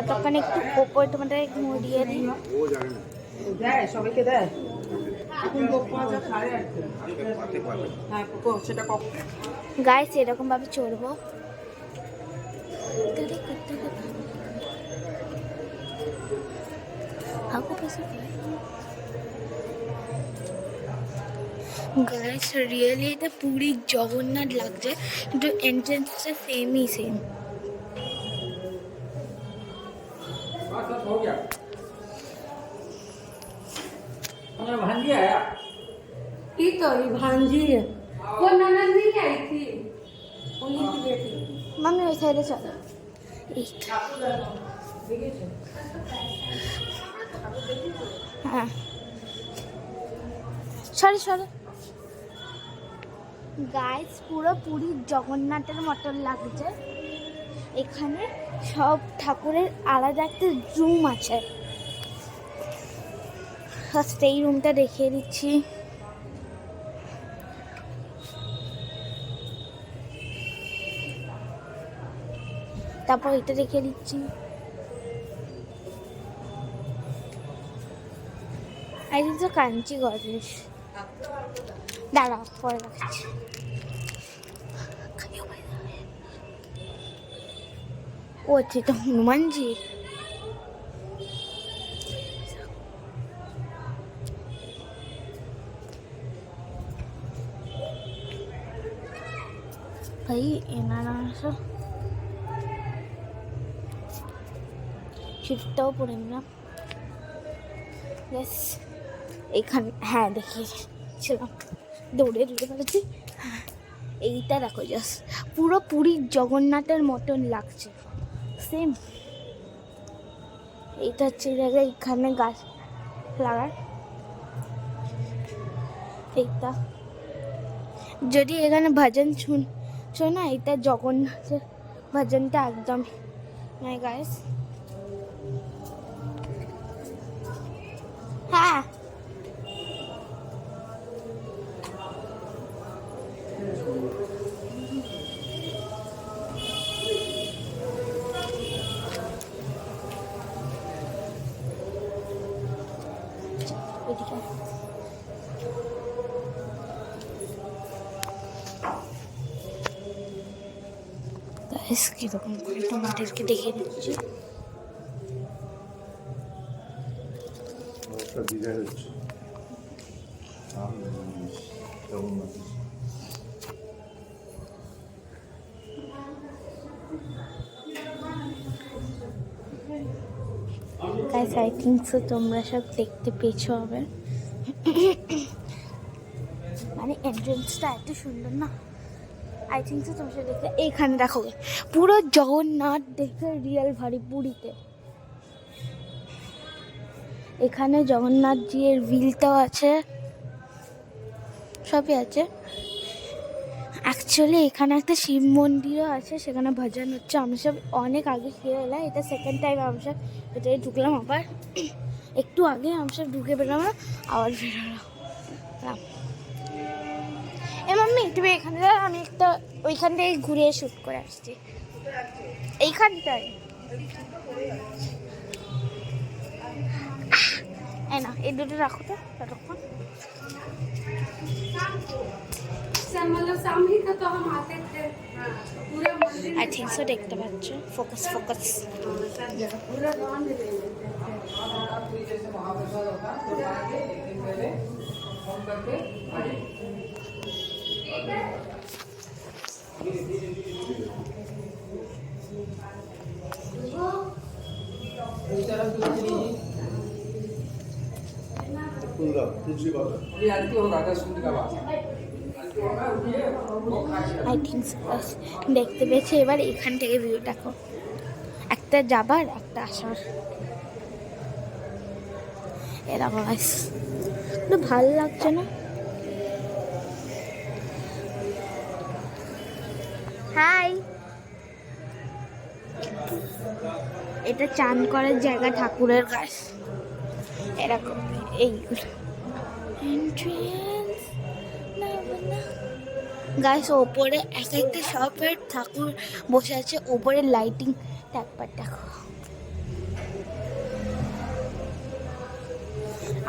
ততক্ষণ একটু ওপরে তোমাদের মুড়িয়ে দিই। দেয় সবাইকে দেয়। গাইস এরকম ভাবে চড়বো। গাইস রিয়েলি এটা পুরী জগন্নাথ লাগছে, কিন্তু এন্ট্রেন্সটা সেমই সেম। भांजी आया की तो ये भांजी है वो ननद नहीं आई थी उन्हीं की बेटी। মাম্মি ওই সাইডে চলো। হ্যাঁ সরি সরি। গাইস পুরো পুরীর জগন্নাথের মতন লাগছে। এখানে সব ঠাকুরের আলাদা একটা রুম আছে। ফার্স্ট এই রুমটা দেখিয়ে দিচ্ছি। তারপর এটা দেখিয়ে দিচ্ছি। এই তো কাঞ্চি গণেশ, দাঁড়াও পরে দেখাচ্ছি। ও আচ্ছা তো হনুমানজি। ভাই এনারা শিফটটাও পড়ে নিলাম। ব্যাস এইখানে হ্যাঁ দেখিয়েছিলাম, দৌড়ে দৌড়ে পেরেছি। এইটা দেখো জাস্ট পুরো পুরীর জগন্নাথের মতন লাগছে সেম। এইটা হচ্ছে জায়গায় এখানে গাছ লাগার। এইটা যদি এখানে ভজন শোনা, এটা জগন্নাথের ভজনটা একদম নয় গাইস। হ্যাঁ গাইস কিরকম করে তোমাদেরকে দেখে দিচ্ছি। গাইস আই থিঙ্ক সো তোমরা সব দেখতে পেয়েছো হবে। মানে এন্ট্রেন্সটা এত সুন্দর না, আই থিঙ্ক সো তোমরা দেখতে। এইখানে দেখো পুরো জগন্নাথ দেখতে রিয়েল ভারী পুরীতে। এখানে জগন্নাথজির বিলটাও আছে, সবই আছে। অ্যাকচুয়ালি এখানে একটা শিব মন্দিরও আছে, সেখানে ভজন হচ্ছে। আমরা সব অনেক আগে খেয়ে এলাম, এটা সেকেন্ড টাইম আমরা সব এটাই ঢুকলাম। আবার একটু আগে আমরা সব ঢুকে পেলাম, আবার বেরোলাম। এ মাম্মি তুমি এখানে যাও, আমি একটা ওইখান থেকে ঘুরে শ্যুট করে আসছি এইখানটায়। এই না এই দুটো রাখো তো ততক্ষণ। আই থিঙ্ক সো দেখতে পাচ্ছ। Focus focus. আই থিঙ্ক দেখতে পেয়েছি। এবার এখান থেকে ভিউ দেখো, একটা যাবার একটা আসার। এরকম ভালো লাগছে না? হাই, এটা চান করার জায়গা, ঠাকুরের গাছ এরকম এইগুলো। গাছ ওপরে এক একটা সবের ঠাকুর বসে আছে, ওপরে লাইটিং একবার দেখো।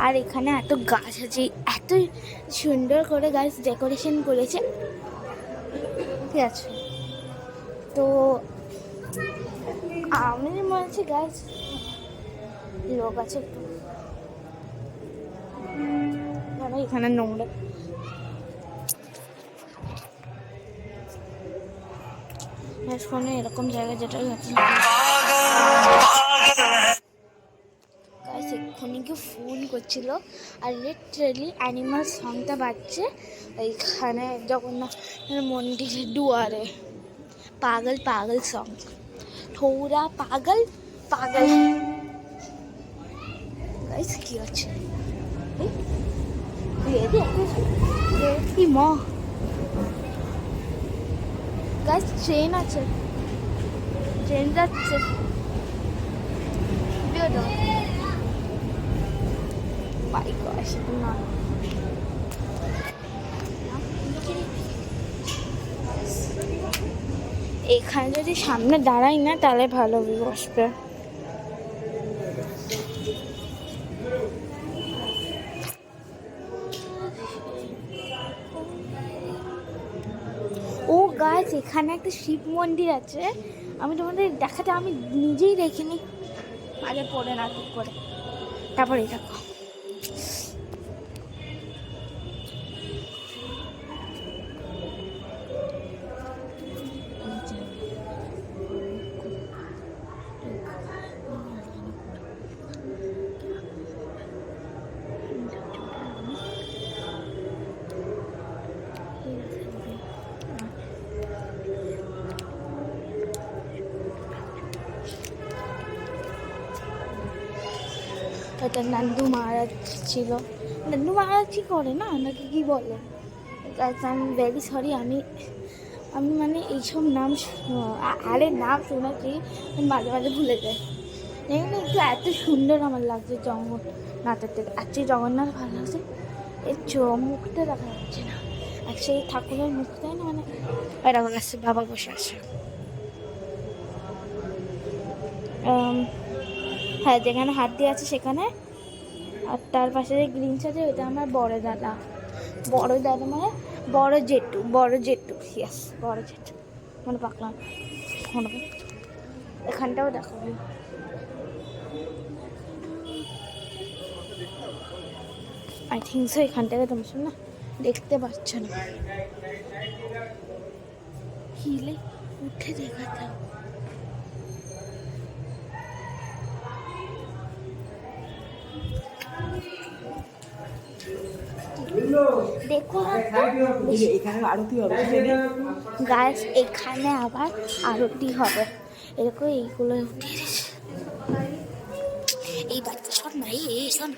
আর এখানে এত গাছ আছে, এত সুন্দর করে গাছ ডেকোরেশন করেছে, ঠিক আছে। তো আমি মনে হচ্ছে গাছ লোক আছে একটু, এখানে নোংরা। ফোনে এরকম জায়গা যেটা এক্ষুনি কেউ ফোন করছিল, আর লিটারেলি অ্যানিমাল সংটা বাজছে এইখানে জগন্নাথ মন্দিরের দুয়ারে। পাগল পাগল সং, থোড়া পাগল পাগল। গাইস কি আছে কি ম গাইস, ট্রেন আছে, ট্রেন যাচ্ছে। My gosh, না এখানে যদি সামনে দাঁড়াই না তাহলে ভালো ভিউ আসবে। ও গাছ, এখানে একটা শিব মন্দির আছে, আমি তোমাদের দেখাতে, আমি নিজেই দেখিনি, আগে পড়ে না ঠিক করে, তারপরে দেখো। এটা নন্দু মহারাজ ছিল, নন্দু মহারাজই করে না নাকি কি বলে, আই এম ভেরি সরি। আমি মানে এইসব নাম আরে নাম শুনেছি, মাঝে মাঝে ভুলে যাই। দেখুন একটু এত সুন্দর আমার লাগছে জগন্নাথের থেকে, আজকে জগন্নাথ ভালো লাগছে, এর মুখটা দেখা যাচ্ছে না, আর সেই ঠাকুরের মুখটাই না, মানে এরকম আসছে, বাবা বসে আছে। হ্যাঁ, যেখানে হাত দিয়ে আছে সেখানে, আর তার পাশে যে গ্রিনস আছে ওইটা আমার বড় দাদা মানে বড় জেঠু ইয়াস, বড় জেঠু, মানে পাকলাম শোনাবে। এখানটাও দেখাবো, আই থিঙ্ক সো এখান থেকে তুমি না দেখতে পাচ্ছ না, হিলে উঠে দেখাতে। দেখো এখানে আরতি হবে গাছ, এখানে আবার আরতি হবে, এরকম এইগুলো উঠে গেছে। এই বাচ্চা শোন না, এই শোন,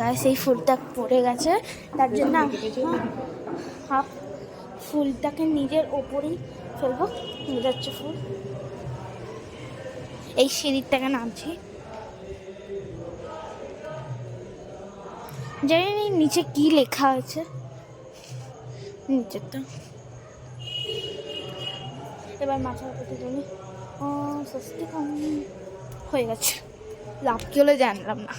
গাছ এই ফুলটা পড়ে গেছে, তার জন্য হাফ ফুলটাকে নিজের ওপরেই ফেলবো, যাচ্ছে ফুল। এই সিঁড়ির থেকে নামছি, জানি না নিচে কি লেখা আছে, নিচের তো এবার মাথার উপরে জন্য সস্তি কম হয়ে গেছে, লাভ কি হলে জানলাম না।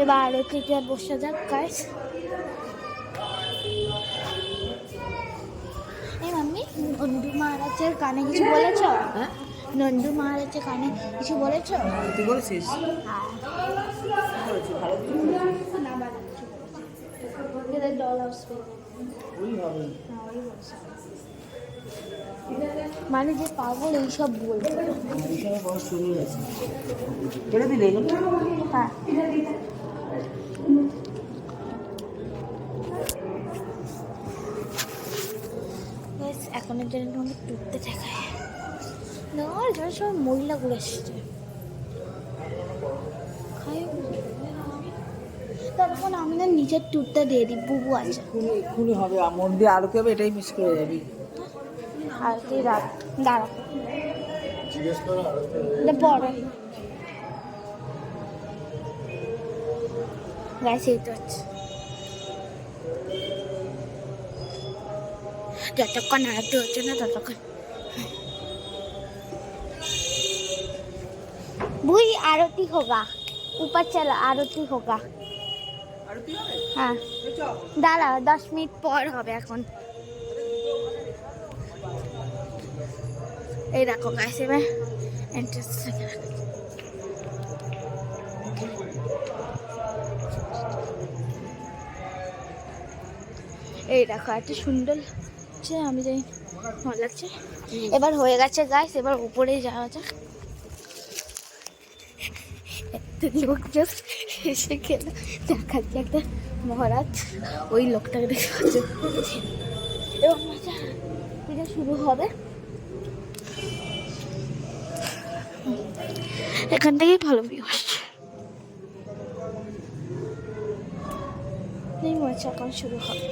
এবার আরতিতে বসে যাক গাইস। এই মাম্মি, নন্দু মহারাজের কানে কিছু বলেছ? নন্দু মহারাজের কানে কিছু বলেছ? তুই বলেছিস? মানে যে পাগল এইসব বলছে, হ্যাঁ এখনের জন্য আমাকে টুকতে দেখায় না, এখানে সব মহিলাগুলো এসছে, তখন আমি না নিজের টুরটা দিয়ে দিই, বুবু আছে এক্ষুনি হবে, মন দিয়ে আরো কেবে, এটাই মিস করে যাবি। আর কি রাত দাঁড়া পরে গাছ, এই তো হচ্ছে যতক্ষণ আরতি হচ্ছে না ততক্ষণ বুই आरती होगा ऊपर चला आरती होगा हाँ दादा 10 मिनट পর হবে এখন এই দেখো গাইস এবার এন্ট্রান্স থেকে এই দেখো এত সুন্দর লাগছে আমি জানি ভালো লাগছে এবার হয়ে গেছে গাইস এবার উপরে যাওয়া যাক লোক জাস্ট এসে গেল দেখাচ্ছে একটা মহারাজ ওই লোকটাকে দেখে এবং পূজা শুরু হবে এখান থেকেই ভালো ভিউ আসছে এই মজা এখন শুরু হবে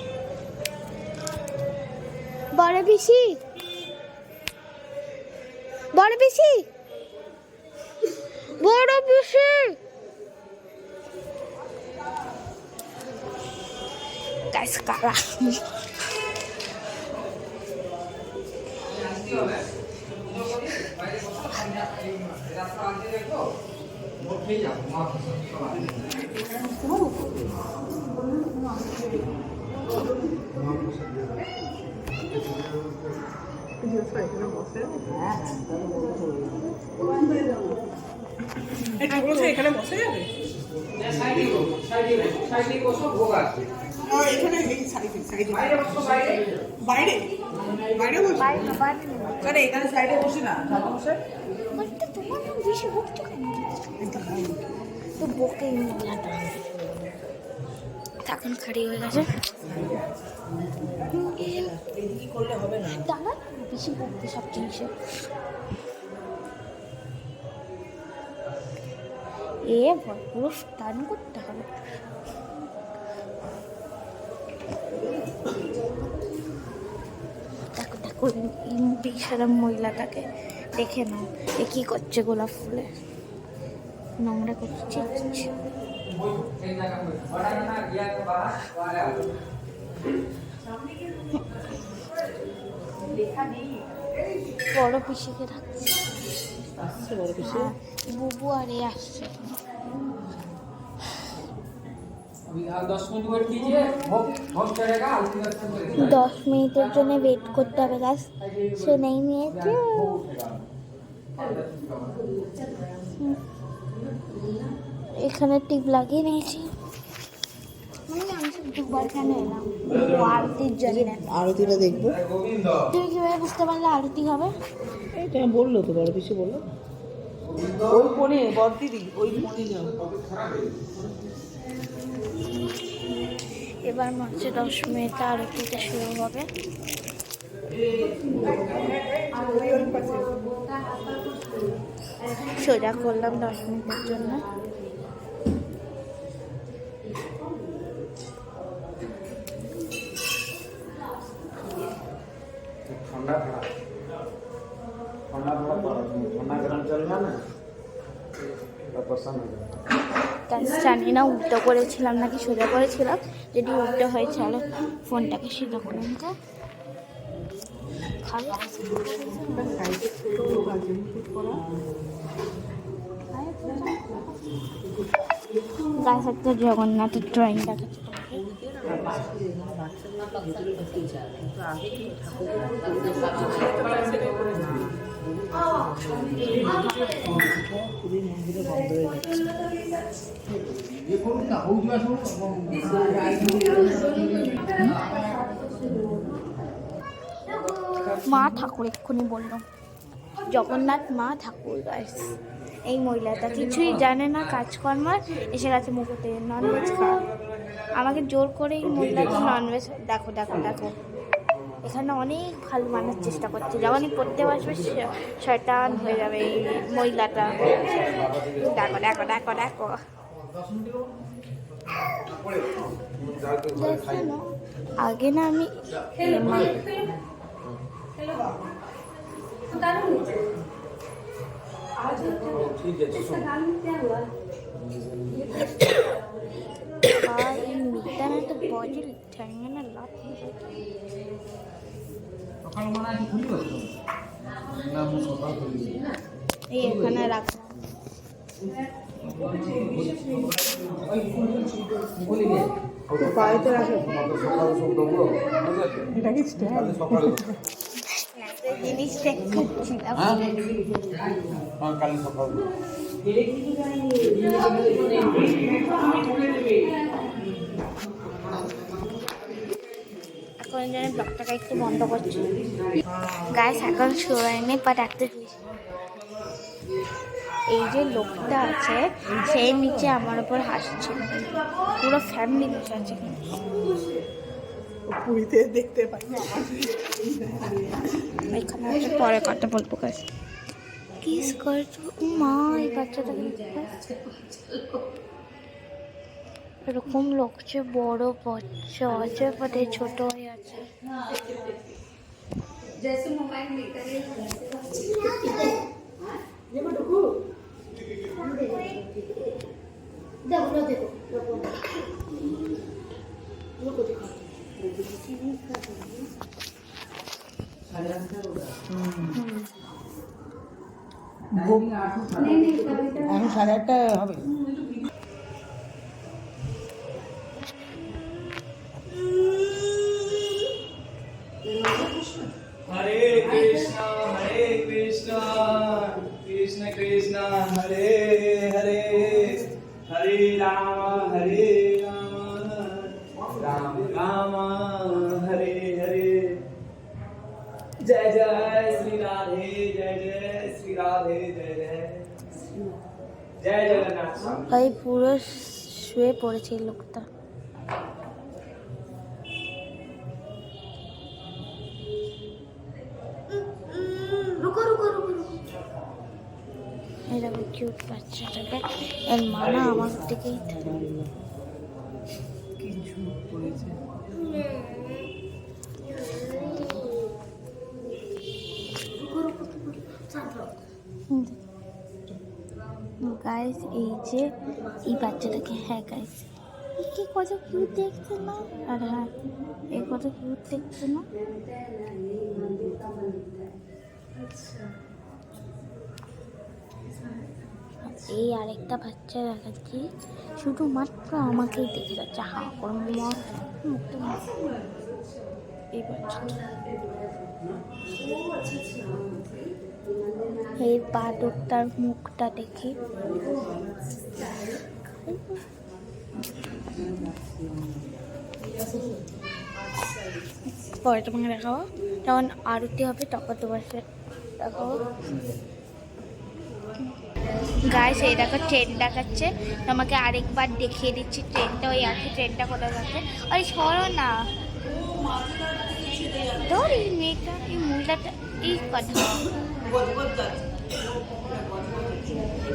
বড় পিসি বড় পিসি বড় পিসি গাইস কারা এখানে বসে যাবে এখানে বাইরে বাইরে বাইরে বসে আরে এখানে সাইডে বসে না বসে তোমার বেশি বকছো কেন তো বকেই মজাটা এখন খাড়ি হয়ে গেছে করলে হবে না দাদা বেশি বকবে সব জিনিসে পুরো স্নান করতে হবে দেখো দেখো বিশাল মহিলাটাকে দেখে নাও এ কি করছে গোলাপ ফুলে নোংরা করছে বড় পিসিকে রাখছে বুবু আর এ আসছে 10 মিনিটের জন্য ওয়েট করতে হবে গাছ সে নেই নিয়েছে এখানে টিপ লাগিয়ে নিয়েছি আমি দুবার কেন এলাম আরতির জন্য আরতিটা দেখবো তুমি কিভাবে বুঝতে পারলে আরতি হবে এটা বললো তো বড় পিসি বললো ওই কোণে বড়দিদি ওই কোণে যাও এবার মাসে 10 মিনিটে আরতিটা শুরু হবে সোজা করলাম 10 মিনিটের জন্য জানি না উল্টো করেছিলাম নাকি সোজা করেছিলাম যদি উল্টো হয়েছে তাহলে ফোনটাকে সিধা করে নিতে গাছ একটা জগন্নাথের ড্রয়িং দেখাচ্ছে মা ঠাকুর এক্ষুনি বললাম জগন্নাথ মা ঠাকুর গাইস এই মহিলাটা কিছুই জানে না কাজকর্ম এসে গেছে মুখতে ননভেজ খাওয়া আমাকে জোর করে এই মহিলাটা ননভেজ দেখো দেখো দেখো এখানে অনেক ভালো মানার চেষ্টা করছে যখনই পড়তে বসবে শয়তান হয়ে যাবে এই মহিলাটা দেখো দেখো দেখো দেখো আগে না আমি मिलता है तो बहुत ही ठंड में ना लात এই এখানে রাখো। পায়েতে রাখে এটা কি স্ট্যান্ড জিনিস চেক করছিলাম। কালি সকাল এখন যেন ব্লগটাকে একটু বন্ধ করছি। গাইস এখন শোয়নি বা ডাকতে শুয়েছি। এই যে লোকটা আছে সেই নিচে আমার উপর হাসছে, পুরো ফ্যামিলি বসে আছে। পুরীতে দেখতে পাই এখানে একটা পরে কথা বলবো গাইস। কিস করছো মা, এই বাচ্চাটাকে দেখতে পাচ্ছি। এরকম লোকছে বড় বাচ্চা আছে, বাট ছোট হয়ে আছে। এখন 8:30 হবে। हरे कृष्णा कृष्ण कृष्ण हरे हरे हरे राम राम राम हरे हरे जय जय श्री राधे जय जय श्री राधे जय जय जय जगन्नाथ स्वामी। ভাই পুরো শুয়ে পড়েছে এই লোকটা। এরকম কিউট বাচ্চাটাকে এর মা না আমার দিকেই থাকে। কিছু করেছে গাইস এই যে এই বাচ্চাটাকে, হ্যাঁ গাইস কি কত কিউট দেখছে না, আর হ্যাঁ এই কত কিউট দেখছে না। এই আরেকটা বাচ্চা দেখাচ্ছি, শুধুমাত্র আমাকেই দেখে যাচ্ছে, হা করে মুখটা। এই বাচ্চাটা এই বাদরটার মুখটা দেখি। পরে তোমাকে দেখাবো, যখন আরতি হবে তখন তোমার দেখাবো। গাইস এই দেখো ট্রেন দেখাচ্ছে, তোমাকে আরেকবার দেখিয়ে দিচ্ছি ট্রেনটা। ওই আছে ট্রেনটা কোথায় যাচ্ছে। আরে সরো না, তোর এই মেয়েটা এই মহিলাটা এই কথা।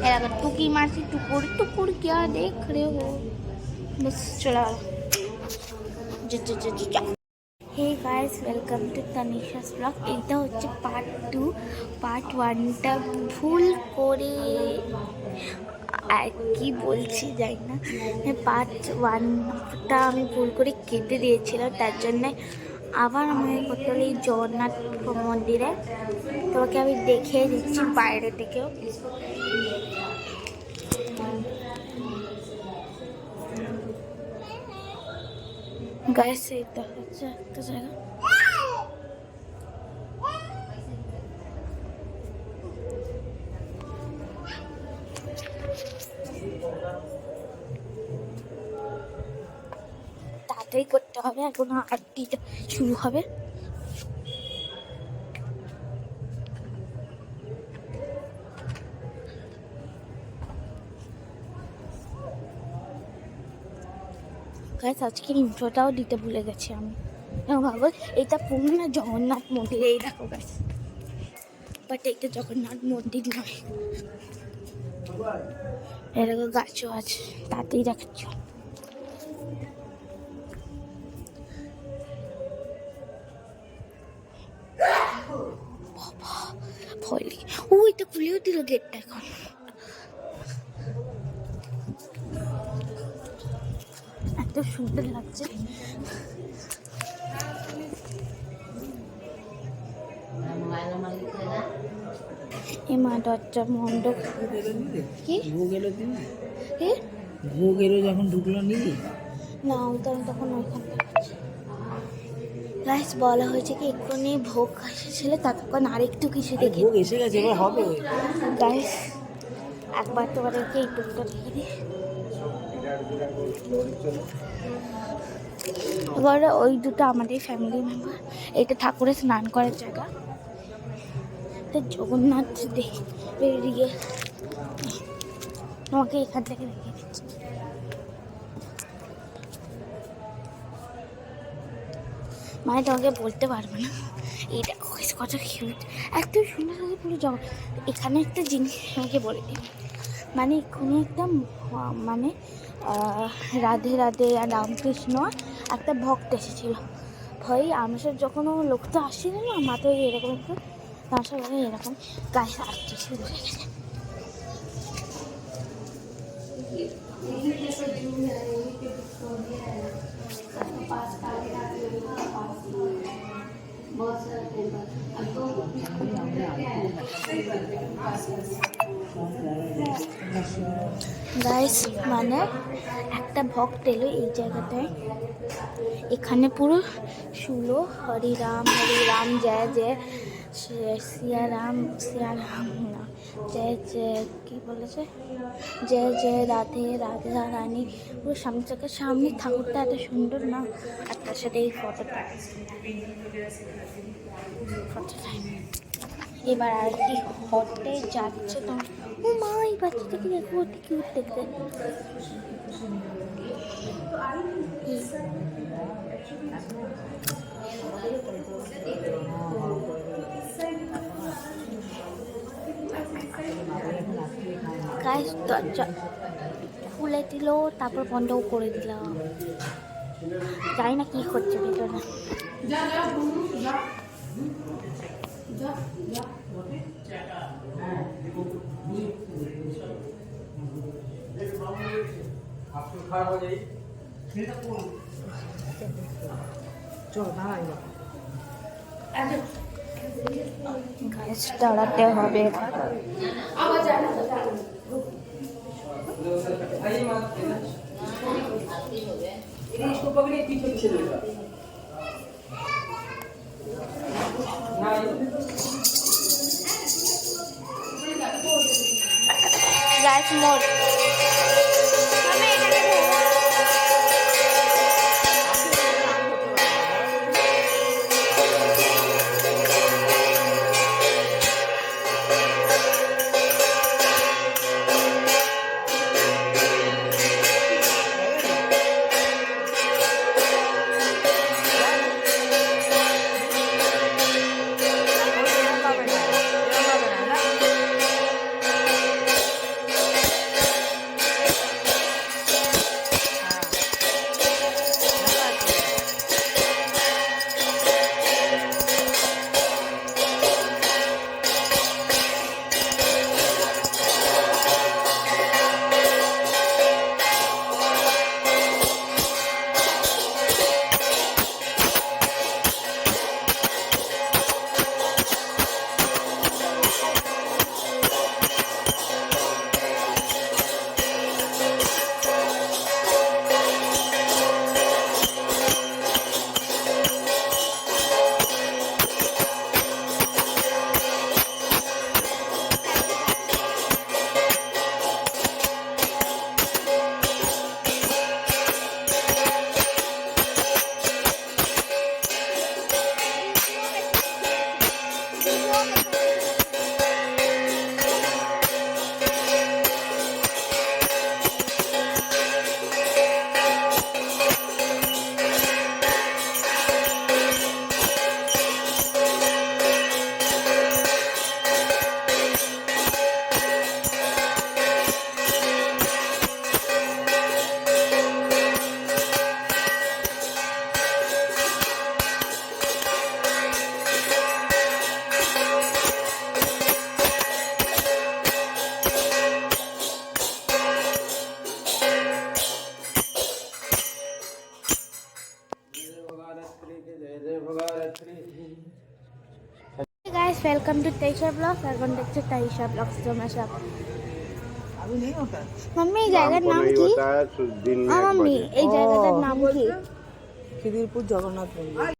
এরকম টুকি মারছি, টুকুর টুকুর क्या देख रहे हो, बस चला। Hey guys, welcome to Tanisha's blog. এইটা হচ্ছে পার্ট 2। পার্ট 1টা ভুল করে আর কি বলছি জানি না, পার্ট 1টা আমি ভুল করে কেটে দিয়েছিলাম, তার জন্যে আবার আমাকে করতে হলো এই জগন্নাথ মন্দিরে। তোমাকে আমি দেখিয়ে দিচ্ছি বাইরে থেকেও। গাইস এইটা হচ্ছে একটা জায়গা। তাড়াতাড়ি করতে হবে, এখন আরতিটা শুরু হবে। গাইস আজকে ইন্ট্রোটাও দিতে ভুলে গেছি আমি। ভাবো এটা পুরো না জগন্নাথ মন্দির, এই দেখো গাইস, বাট এটা জগন্নাথ মন্দির নয়। এরকম গাছও আছে, তাতেই দেখাচ্ছি। ভয় লেগে ওইটা খুলেও দিল গেটটা। এখন এত সুন্দর লাগছে। এ মা দরজা বন্ধ। কি ভোগ এলো দিন, কি ভোগ এলো যখন ঢুকলো নিবি। না আমি তখন ওইখানে গাইস বলা হয়েছে কি এক্ষুনি ভোগ এসেছিলে ততক্ষণ আরেকটু কিছু দেখে ভোগ এসে গেছে, এবার হবে। গাইস একবার তোমাদেরকে এই টুকটা দেখে দিই। এবার ওই দুটো আমাদের ফ্যামিলি মেম্বার, এটা ঠাকুরের স্নান করার জায়গা। তো জগন্নাথ বেরিয়ে তোমাকে এখান থেকে দেখে দিচ্ছি। মানে তোমাকে বলতে পারবো না, এটা কত কিউট, এত সুন্দর লাগে পুরো জগৎ। এখানে একটা জিনিস আমাকে বলে দিই, মানে কোনো একটা মানে রাধে রাধে আর রামকৃষ্ণ একটা ভক্ত এসেছিল। ভয় আমার সাথে যখন ও লোকটা আসছিল না মাথায় এরকম একটু তার সাথে এরকম গায়ে আসছে শুরু হয়ে গেছে। গাইস মানে একটা ভক্ত এলো এই জায়গাটায়, এখানে পুরো শুলো হরিরাম হরিরাম জয় জয় সিয়ারাম সিয়ারাম না জয় জয় কী বলেছে জয় জয় রাধে রাধে রানী। পুরো সামনে চোখের সামনে ঠাকুরটা এত সুন্দর না, আর তার সাথে এই ফটোটা। এবার আর কি হটে যাচ্ছে তো, ও মা এই বাচ্চাটাকে দেখো অতি কিউট দেখতে। গাইস দরজা খুলে দিল, তারপর বন্ধও করে দিলাম, জানি না কি করছে ভেতরে। চল দাঁড়াই গাইস দাঁড়াতে হবে। Guys more welcome to Taisha blogs. এখন দেখছে তাইশা ব্লগস তোমরা সব। अभी नहीं होता है। मम्मी এই জায়গার নাম কি? दिन में মাম্মি এই জায়গাটার নাম কি? खिदिरपुर जगन्नाथ मंदिर।